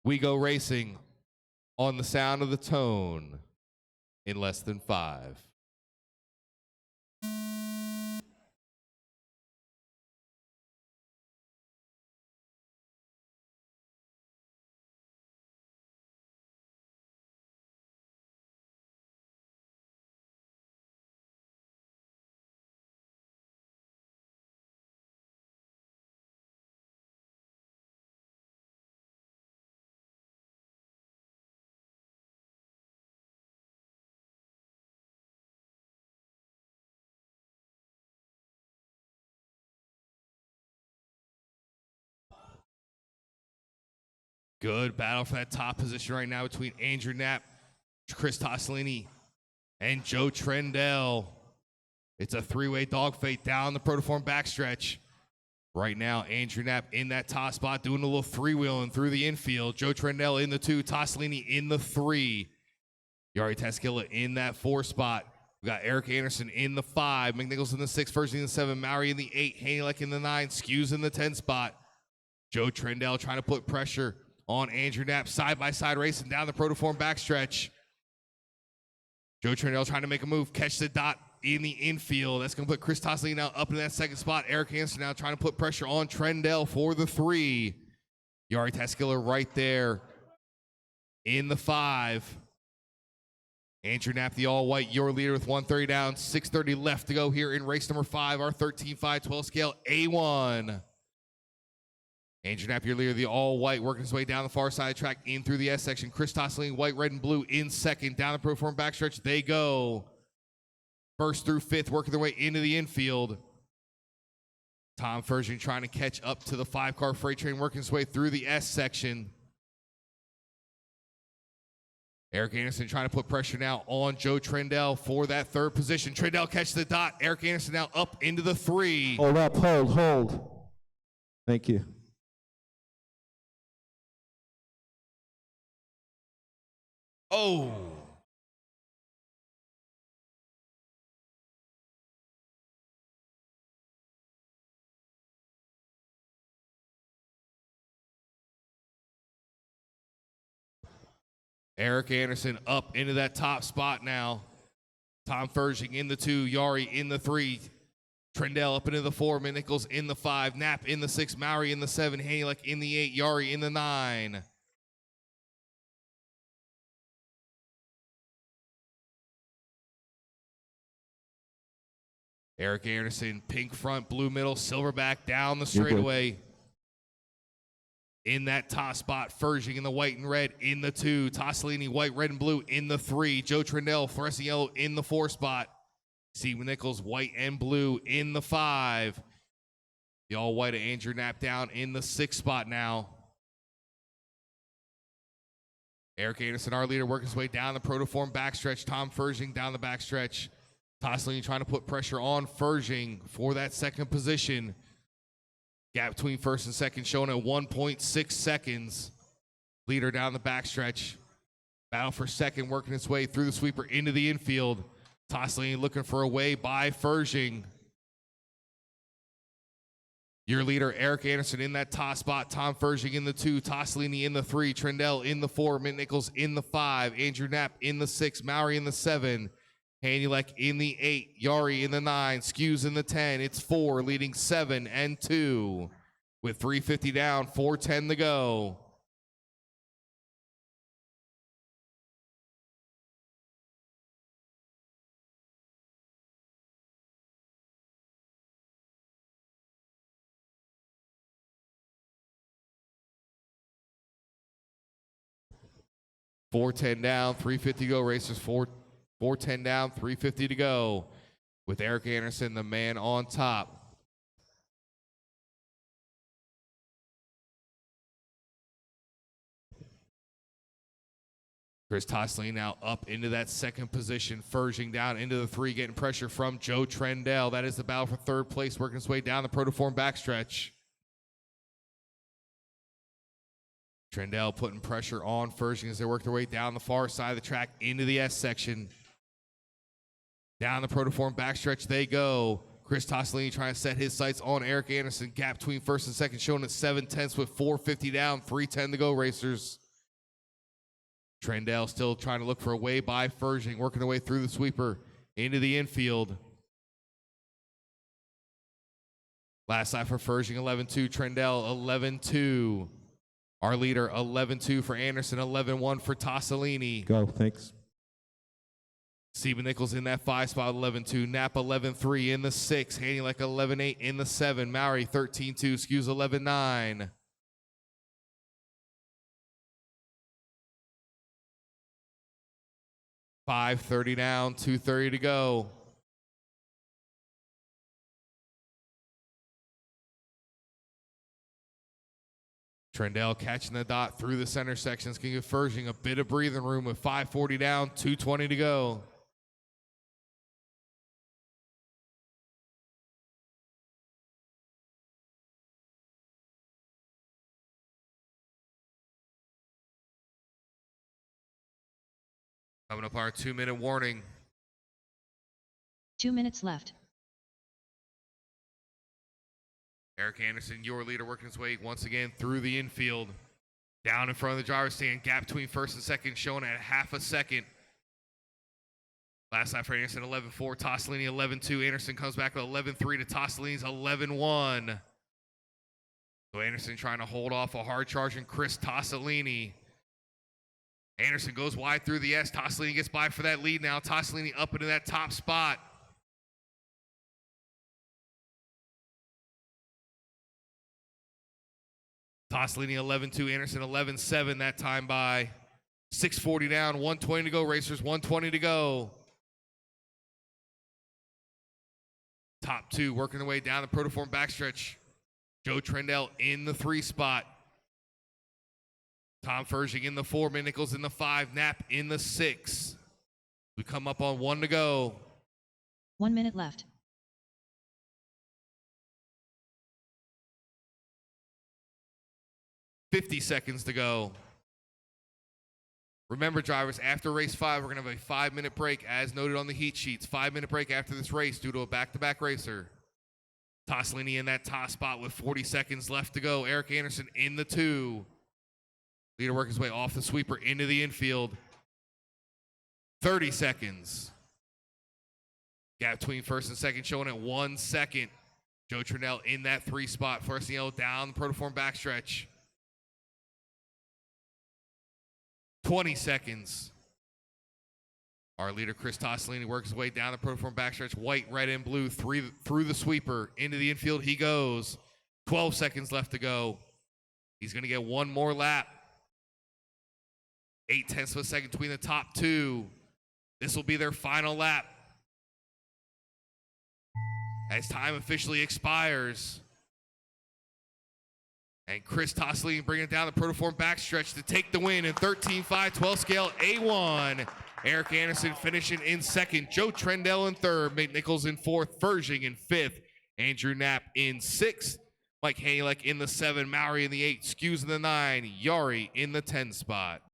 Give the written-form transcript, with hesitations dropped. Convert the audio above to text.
We go racing on the sound of the tone in less than 5. Good battle for that top position right now between Andrew Knapp, Chris Tosolini, and Joe Trandell. It's a three-way dogfight down the protoform backstretch. Right now, Andrew Knapp in that top spot doing a little three-wheeling through the infield. Joe Trandell in the 2, Tosolini in the 3. Jari Taskila in that 4 spot. We got Eric Anderson in the 5, McNichols in the 6, Firsching in the 7, Mowery in the 8, Hanulec in the 9, Skewes in the 10 spot. Joe Trandell trying to put pressure on Andrew Knapp, side-by-side racing down the protoform backstretch. Joe Trandell trying to make a move, catch the dot in the infield. That's going to put Chris Tosolini now up in that 2nd spot. Eric Anderson now trying to put pressure on Trandell for the 3. Jari Taskila right there in the 5. Andrew Knapp, the all-white, your leader with 130 down, 6:30 left to go here in race number 5, our 13.5 12 scale A1. Andrew Knapp, your leader, the all-white, working his way down the far side of the track in through the S section. Chris Tosolini, white, red, and blue in 2nd. Down the proform backstretch they go. 1st through 5th, working their way into the infield. Tom Firsching trying to catch up to the 5-car freight train, working his way through the S section. Eric Anderson trying to put pressure now on Joe Trandell for that 3rd position. Trandell catches the dot. Eric Anderson now up into the 3. Hold up, hold. Thank you. Oh. Eric Anderson up into that top spot now. Tom Firsching in the 2, Jari in the 3. Trandell up into the 4, McNichols in the 5, Knapp in the 6, Mowery in the 7, Hanulec in the 8, Jari in the 9. Eric Anderson, pink front, blue middle, silverback down the straightaway. In that top spot, Firsching in the white and red in the 2. Tosolini, white, red, and blue in the 3. Joe Trandell, fluorescent yellow in the 4 spot. Steve McNichols, white and blue in the 5. The all-white of Andrew Knapp down in the 6 spot now. Eric Anderson, our leader, working his way down the protoform backstretch. Tom Firsching down the backstretch. Tosolini trying to put pressure on Firsching for that 2nd position. Gap between 1st and 2nd shown at 1.6 seconds. Leader down the backstretch. Battle for 2nd, working its way through the sweeper into the infield. Tosolini looking for a way by Firsching. Your leader, Eric Anderson, in that top spot. Tom Firsching in the 2, Tosolini in the 3, Trandell in the 4, McNichols in the 5, Andrew Knapp in the 6, Mowery in the 7, Hanulec in the 8, Jari in the 9, Skewes in the 10. It's 4, leading 7 and 2. With 3:50 down, 4:10 to go. $4:10 down, 3:50 to go. Racers 4:10 down, 3:50 to go. With Eric Anderson, the man on top. Chris Tosolini now up into that 2nd position. Firsching down into the 3, getting pressure from Joe Trandell. That is the battle for 3rd place, working his way down the protoform backstretch. Trandell putting pressure on Firsching as they work their way down the far side of the track into the S section. Down the protoform backstretch they go. Chris Tosolini trying to set his sights on Eric Anderson. Gap between 1st and 2nd shown at 7/10 with 4:50 down, 3:10 to go, racers. Trandell still trying to look for a way by Firsching, working their way through the sweeper into the infield. Last lap for Firsching, 11-2. Trandell, 11-2. Our leader, 11-2 for Anderson, 11-1 for Tosolini. Go, thanks. McNichols in that 5 spot, 11-2. Knapp, 11-3 in the 6. Hanulec, 11-8 in the 7. Mowery, 13-2. Skewes, 11-9. $5:30 down, 2:30 to go. Trandell catching the dot through the center sections, can give Firsching a bit of breathing room with 5:40 down, 2:20 to go. Coming up our 2-minute warning. 2 minutes left. Eric Anderson, your leader, working his way once again through the infield. Down in front of the driver's stand. Gap between first and second shown at half a second. Last lap for Anderson, 11-4. Tosolini, 11-2. Anderson comes back with 11-3 to Tosolini's 11-1. So Anderson trying to hold off a hard-charging Chris Tosolini. Anderson goes wide through the S. Tosolini gets by for that lead now. Tosolini up into that top spot. Tosolini 11-2, Anderson 11-7 that time by. 6:40 down, 1:20 to go, racers, 1:20 to go. Top 2 working their way down the protoform backstretch. Joe Trandell in the 3 spot. Tom Firsching in the 4, McNichols in the 5, Knapp in the 6. We come up on 1 to go. 1 minute left. $50 seconds to go. Remember, drivers, after race 5, we're going to have a 5-minute break, as noted on the heat sheets. 5-minute break after this race due to a back-to-back racer. Tosolini in that top spot with 40 seconds left to go. Eric Anderson in the 2. Leader working his way off the sweeper into the infield. 30 seconds. Gap between first and second showing at 1 second. Joe Trandell in that 3 spot. First yellow down the protoform backstretch. 20 seconds. Our leader, Chris Tosolini, works his way down the protoform backstretch. White, red, and blue through the sweeper. Into the infield he goes. 12 seconds left to go. He's going to get 1 more lap. 0.8 of a second between the top 2. This will be their final lap. As time officially expires. And Chris Tosolini bringing it down the protoform backstretch to take the win in 13.5 12 scale A1. Eric Anderson finishing in 2nd. Joe Trandell in 3rd. McNichols in 4th. Firsching in 5th. Andrew Knapp in 6th. Mike Hanulec in the 7. Mowery in the 8. Skewes in the 9. Jari in the 10 spot.